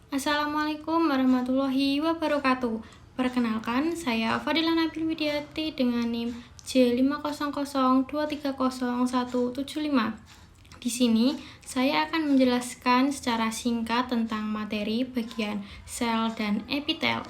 Assalamualaikum warahmatullahi wabarakatuh. Perkenalkan, saya Fadila Nabil Widiati dengan NIM J500230175. Di sini, saya akan menjelaskan secara singkat tentang materi bagian sel dan epitel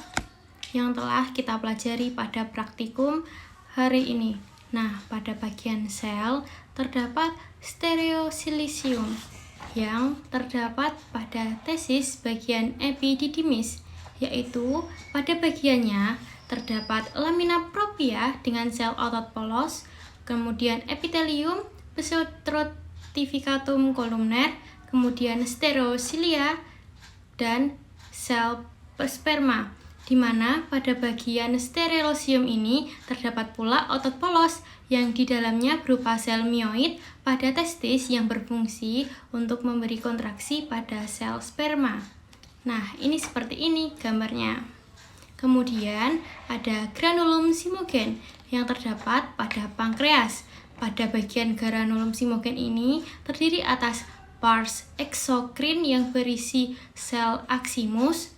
yang telah kita pelajari pada praktikum hari ini. Nah, pada bagian sel terdapat stereosilicium yang terdapat pada tesis bagian epididymis, yaitu pada bagiannya terdapat lamina propria dengan sel otot polos, kemudian epitelium, pseudostratificatum columnar, kemudian stereocilia, dan sel sperma, di mana pada bagian stereocium ini terdapat pula otot polos yang di dalamnya berupa sel mioid pada testis yang berfungsi untuk memberi kontraksi pada sel sperma. Nah, ini seperti ini gambarnya. Kemudian ada granulum simogen yang terdapat pada pankreas. Pada bagian granulum simogen ini terdiri atas pars exocrine yang berisi sel aximus.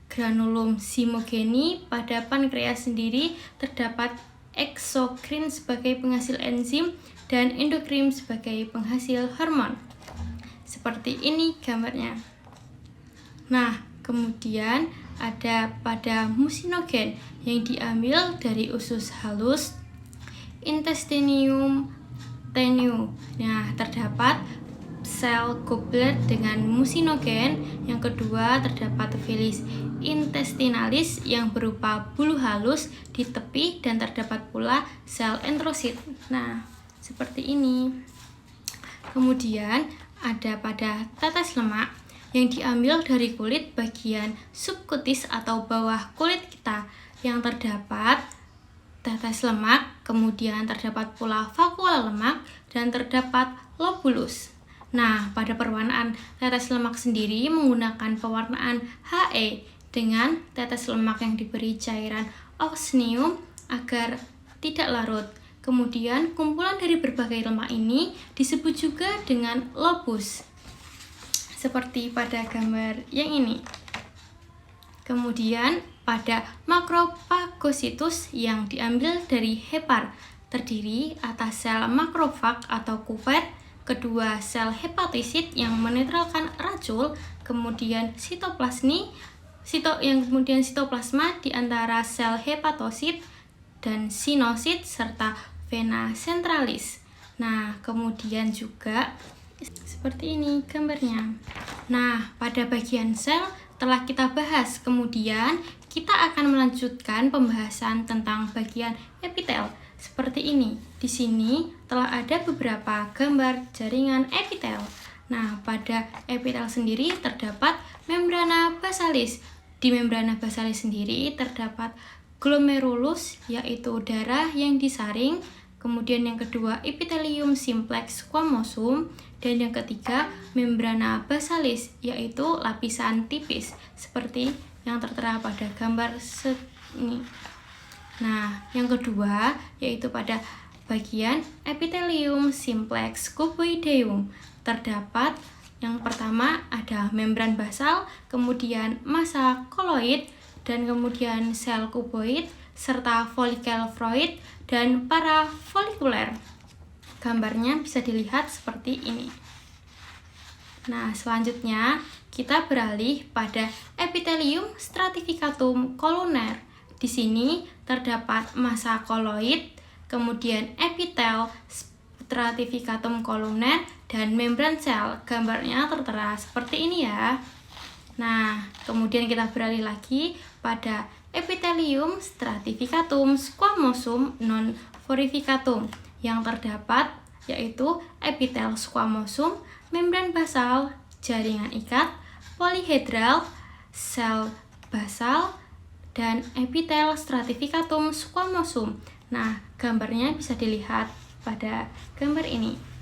Granulum simogeni pada pankreas sendiri terdapat exocrine sebagai penghasil enzim dan endokrin sebagai penghasil hormon. Seperti ini gambarnya. Nah, kemudian ada pada mucinogen yang diambil dari usus halus intestinium tenue. Nah, terdapat sel goblet dengan mucinogen. Yang kedua terdapat felis intestinalis yang berupa bulu halus di tepi dan terdapat pula sel enterosit. Nah, seperti ini. Kemudian ada pada tetes lemak yang diambil dari kulit bagian subkutis atau bawah kulit kita yang terdapat tetes lemak, kemudian terdapat pula vakuola lemak dan terdapat lobulus. Nah, pada perwarnaan tetes lemak sendiri menggunakan pewarnaan He dengan tetes lemak yang diberi cairan osmium agar tidak larut. Kemudian kumpulan dari berbagai lemak ini disebut juga dengan lobus, seperti pada gambar yang ini. Kemudian pada makropagositus yang diambil dari hepar terdiri atas sel makrofag atau kuver, kedua sel hepatosit yang menetralkan racun, kemudian sitoplasma di antara sel hepatosit dan sinosit serta vena centralis. Nah, kemudian juga seperti ini gambarnya. Nah, pada bagian sel telah kita bahas, kemudian kita akan melanjutkan pembahasan tentang bagian epitel. Seperti ini. Di sini telah ada beberapa gambar jaringan epitel. Nah, pada epitel sendiri terdapat membrana basalis. Di membrana basalis sendiri terdapat glomerulus, yaitu darah yang disaring. Kemudian yang kedua epithelium simplex squamosum, dan yang ketiga membrana basalis, yaitu lapisan tipis seperti yang tertera pada gambar ini. Nah, yang kedua yaitu pada bagian epithelium simplex cuboideum terdapat yang pertama ada membran basal, kemudian massa koloid, dan kemudian sel kuboid serta folikel fluid dan parafolikuler. Gambarnya bisa dilihat seperti ini. Nah, selanjutnya kita beralih pada epithelium stratificatum columnar. Di sini terdapat massa koloid, kemudian epitel stratificatum columnar dan membran sel. Gambarnya tertera seperti ini ya. Nah, kemudian kita beralih lagi pada epithelium stratificatum squamosum non forificatum yang terdapat yaitu epitel squamosum, membran basal, jaringan ikat, polihedral, sel basal, dan epitel stratificatum squamosum. Nah, gambarnya bisa dilihat pada gambar ini.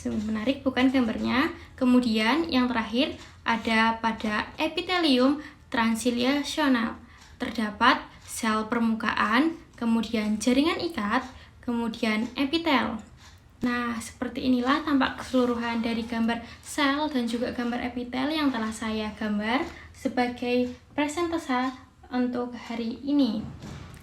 Menarik bukan gambarnya? Kemudian yang terakhir ada pada epithelium transiliasional. Terdapat sel permukaan, kemudian jaringan ikat, kemudian epitel. Nah, seperti inilah tampak keseluruhan dari gambar sel dan juga gambar epitel yang telah saya gambar sebagai presentase untuk hari ini.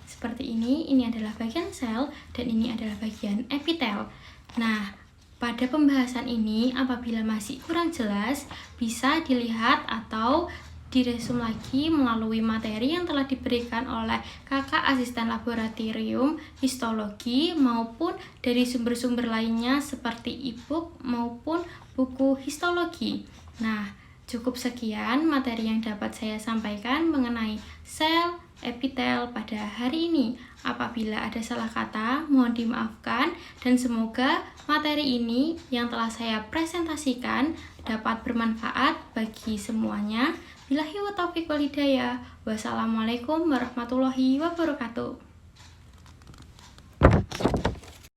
Seperti ini adalah bagian sel dan ini adalah bagian epitel. Nah, pada pembahasan ini apabila masih kurang jelas bisa dilihat atau diresum lagi melalui materi yang telah diberikan oleh kakak asisten laboratorium histologi maupun dari sumber-sumber lainnya seperti e-book maupun buku histologi. Nah, cukup sekian materi yang dapat saya sampaikan mengenai sel epitel pada hari ini. Apabila ada salah kata, mohon dimaafkan dan semoga materi ini yang telah saya presentasikan dapat bermanfaat bagi semuanya. Billahi wa taufiq wal hidayah. Wassalamualaikum warahmatullahi wabarakatuh.